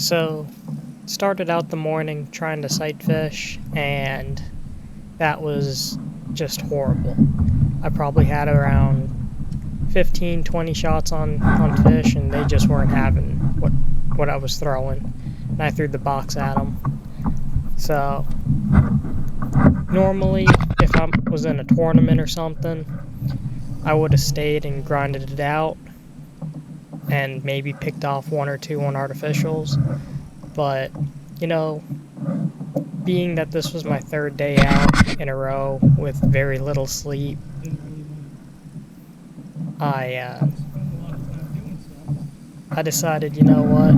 So, started out the morning trying to sight fish, and that was just horrible. I probably had around 15-20 shots on fish, and they just weren't having what I was throwing. And I threw the box at them. So, normally, if I was in a tournament or something, I would have stayed and grinded it out and maybe picked off one or two on artificials. But, you know, being that this was my third day out in a row with very little sleep, I decided, you know what,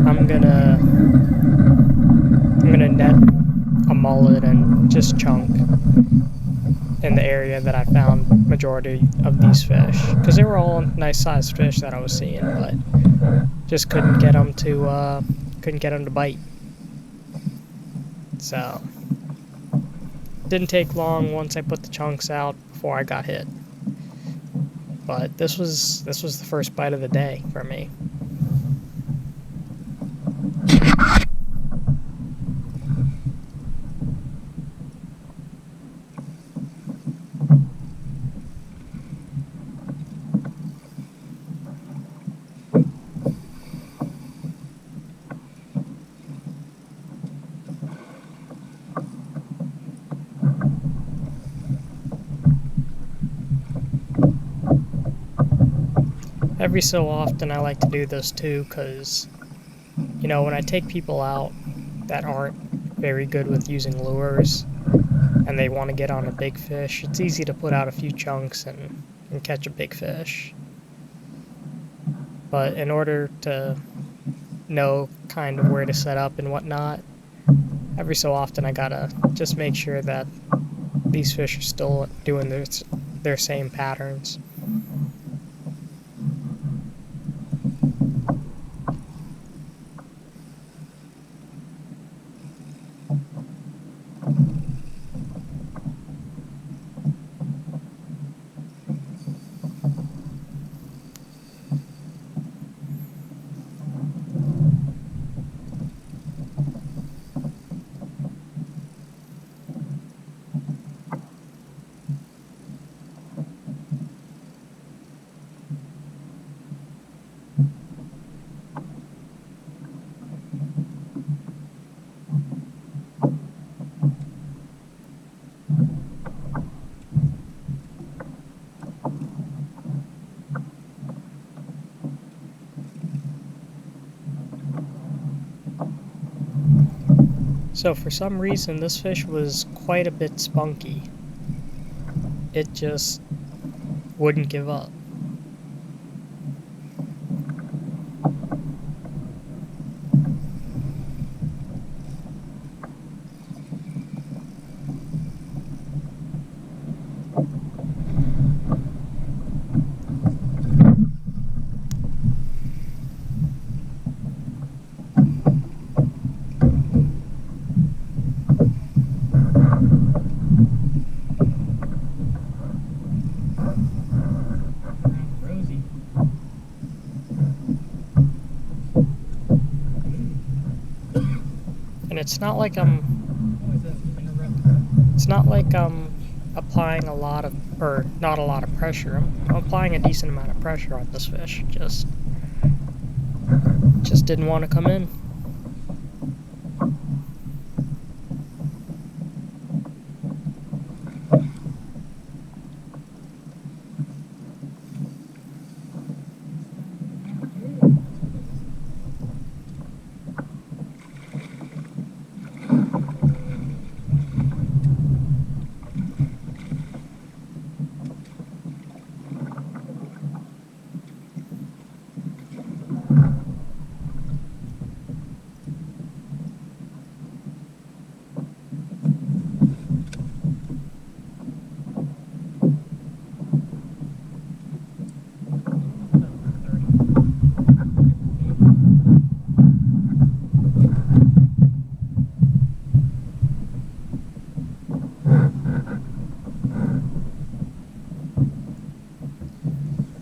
I'm gonna net a mullet and just chunk in the area that I found majority of these fish, because they were all nice sized fish that I was seeing, but just couldn't get them to bite. So didn't take long once I put the chunks out before I got hit. But this was the first bite of the day for me. Every so often I like to do this too, because, you know, when I take people out that aren't very good with using lures and they want to get on a big fish, it's easy to put out a few chunks and catch a big fish. But in order to know kind of where to set up and whatnot, every so often I gotta just make sure that these fish are still doing their same patterns. So for some reason, this fish was quite a bit spunky. It just wouldn't give up. And it's not like I'm applying a lot of, or not a lot of pressure. I'm applying a decent amount of pressure on this fish. Just didn't want to come in.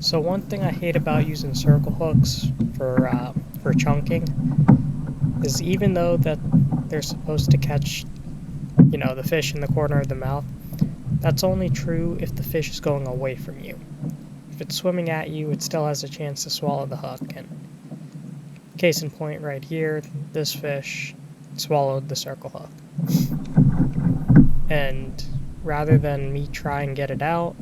So one thing I hate about using circle hooks for for chunking is even though that they're supposed to catch, you know, the fish in the corner of the mouth, that's only true if the fish is going away from you. If it's swimming at you, it still has a chance to swallow the hook, and case in point right here, this fish swallowed the circle hook. And rather than me try and get it out,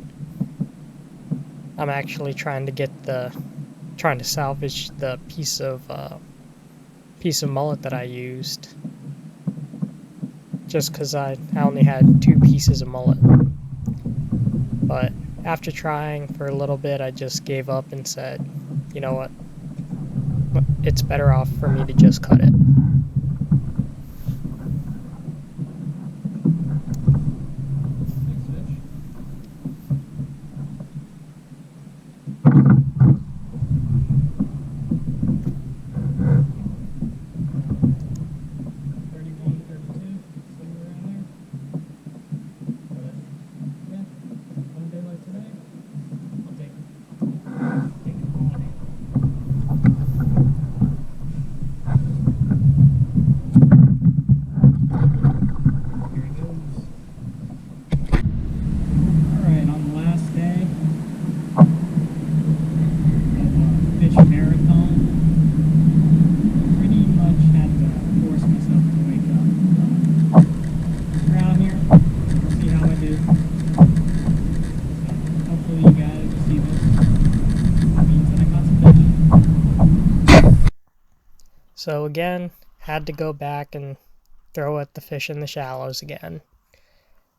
I'm actually trying to salvage the piece of mullet that I used, just because I only had 2 pieces of mullet. But after trying for a little bit, I just gave up and said, you know what, it's better off for me to just cut it. So again, had to go back and throw at the fish in the shallows again.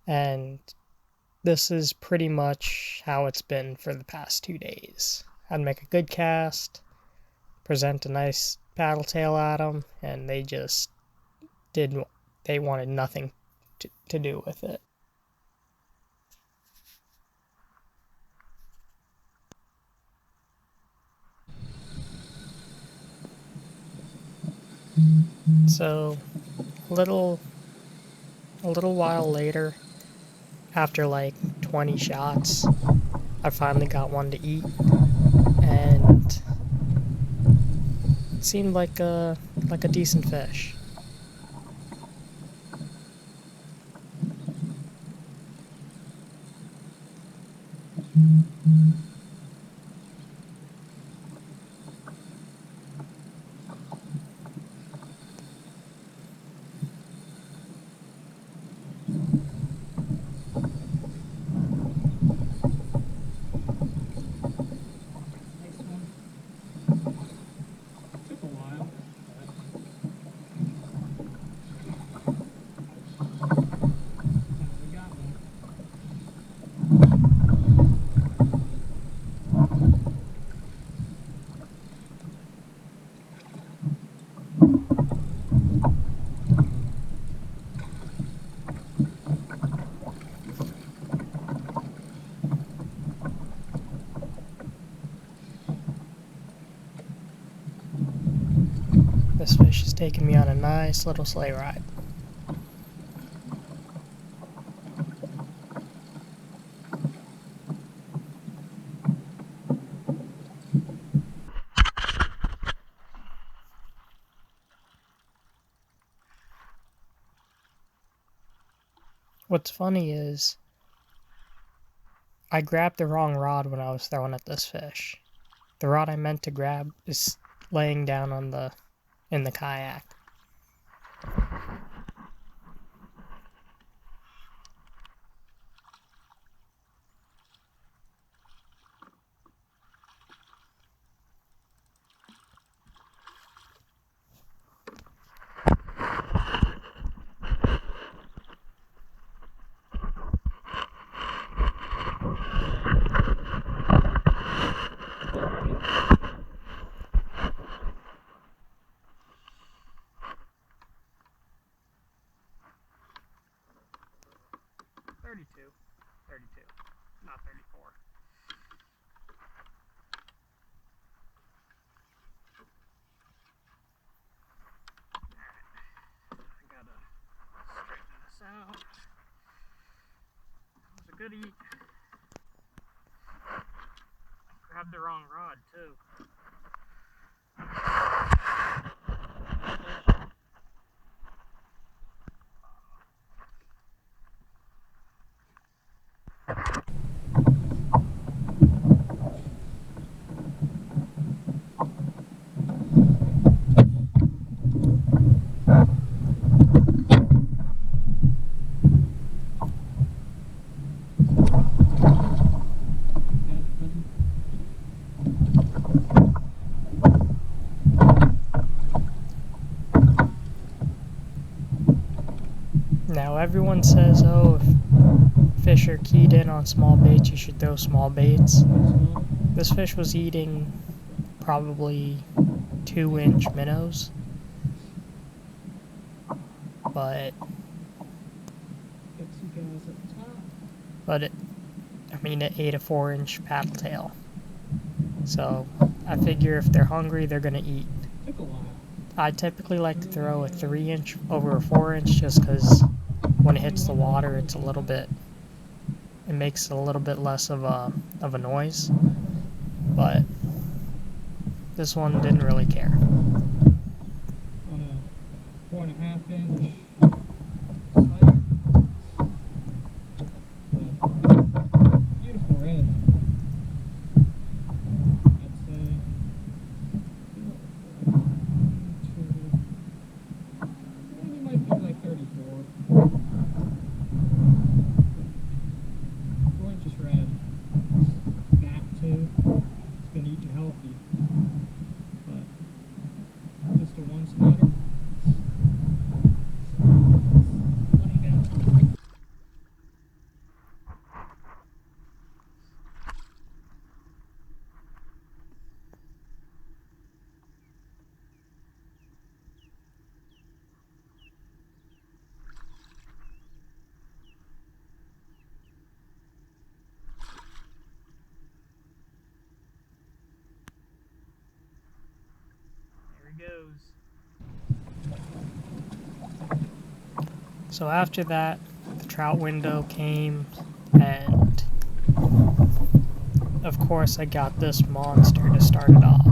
And this is pretty much how it's been for the past 2 days. I'd make a good cast, present a nice paddle tail at them, and they wanted nothing to do with it. So a little while later, after like 20 shots, I finally got one to eat, and it seemed like a decent fish. This fish is taking me on a nice little sleigh ride. What's funny is I grabbed the wrong rod when I was throwing at this fish. The rod I meant to grab is laying down in the kayak. Not 34. I gotta straighten this out. It was a good eat. Grabbed the wrong rod too. Now everyone says, oh, if fish are keyed in on small baits, you should throw small baits. This fish was eating probably 2-inch minnows, but it ate a 4-inch paddle tail. So I figure if they're hungry, they're gonna eat. I typically like to throw a 3-inch over a 4-inch just because when it hits the water, it makes a little bit less of a noise. But this one didn't really care. On a 4.5-inch beautiful red. I'd say maybe might be like 34. 4 inches red. Fat too. It's gonna eat you healthy. But just a one spotter. Goes. So after that, the trout window came, and of course I got this monster to start it off.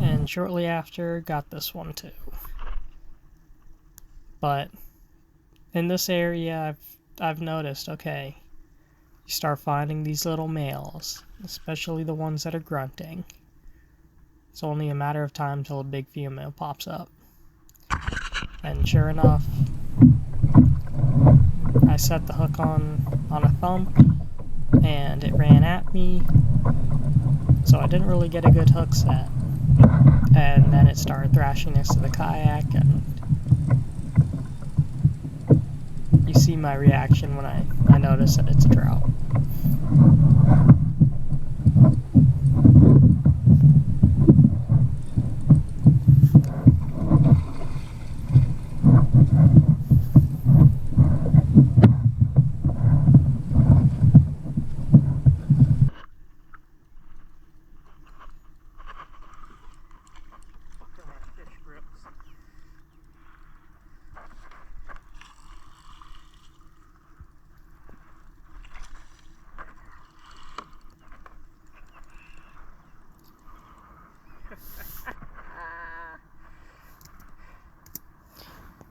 And shortly after, got this one too. But in this area, I've noticed, okay, you start finding these little males, especially the ones that are grunting. It's only a matter of time till a big female pops up. And sure enough, I set the hook on a thump, and it ran at me, so I didn't really get a good hook set. And then it started thrashing next to the kayak, and you see my reaction when I notice that it's a trout.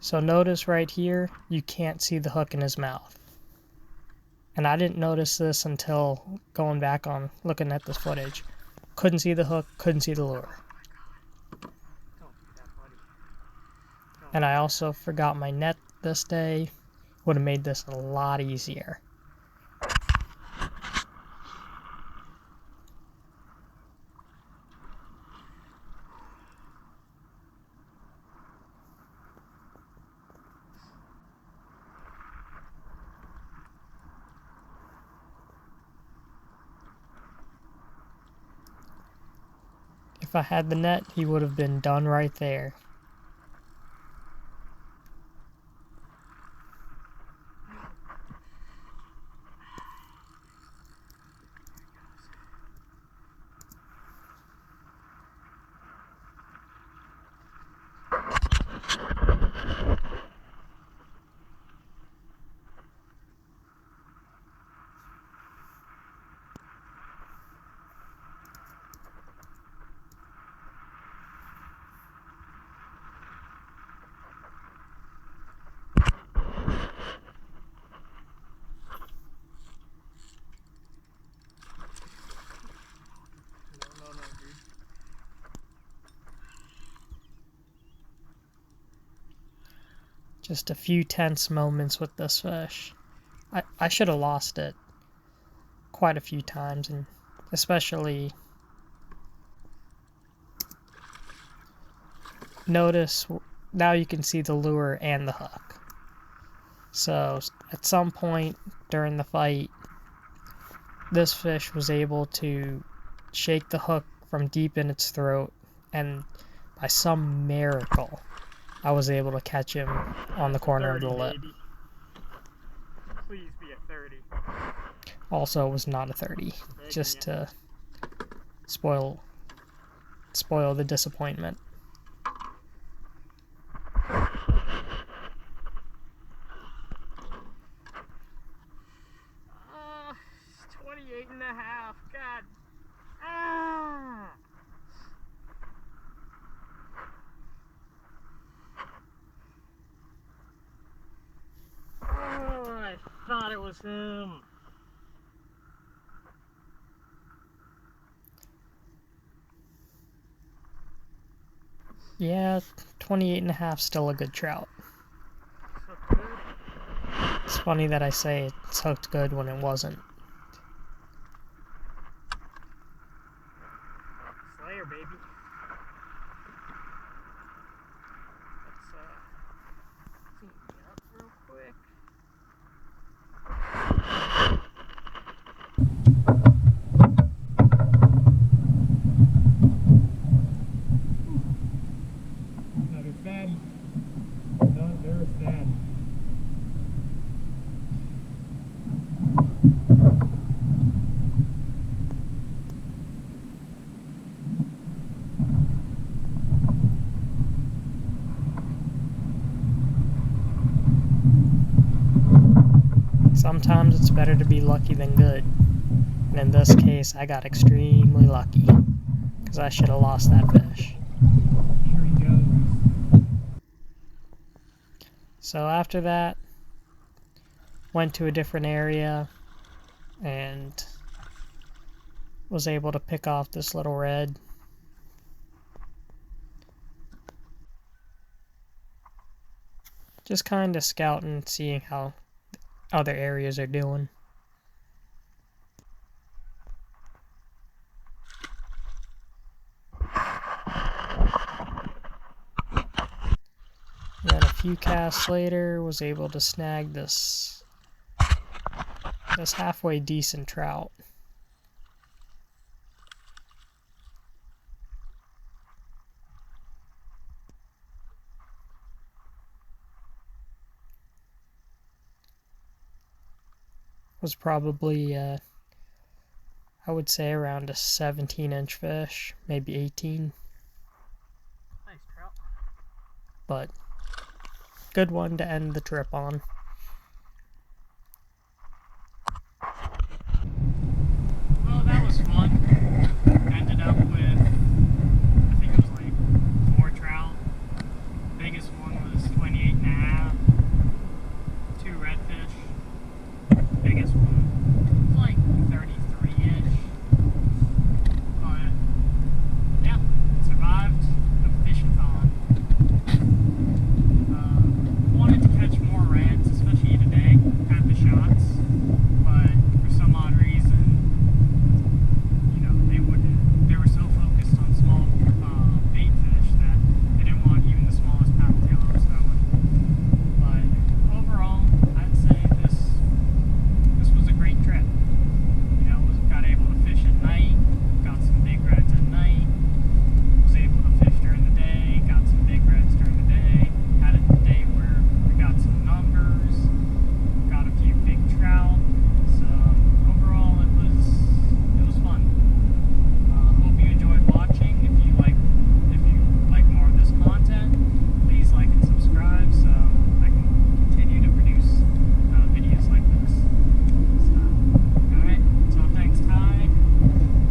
So notice right here, you can't see the hook in his mouth. And I didn't notice this until going back on looking at this footage. Couldn't see the hook, couldn't see the lure. And I also forgot my net this day. Would have made this a lot easier. If I had the net, he would have been done right there. Just a few tense moments with this fish. I should have lost it quite a few times, and especially notice now you can see the lure and the hook. So at some point during the fight, this fish was able to shake the hook from deep in its throat, and by some miracle, I was able to catch him on the corner of the lip. Baby. Please be a 30. Also, it was not a 30, just to spoil the disappointment. Oh, 28 and a half. God. Ah. Oh, I thought it was him. Yeah, 28 and a half, still a good trout. So good. It's funny that I say it's hooked good when it wasn't. Slayer, baby. Let's clean me up real quick. Another fatty. Another fatty. Sometimes it's better to be lucky than good. And in this case, I got extremely lucky, because I should have lost that fish. Here he goes. So after that, went to a different area and was able to pick off this little red. Just kind of scouting, seeing how other areas are doing. Then a few casts later, was able to snag this halfway decent trout. Was probably, I would say around a 17-inch fish, maybe 18. Nice trout. But good one to end the trip on.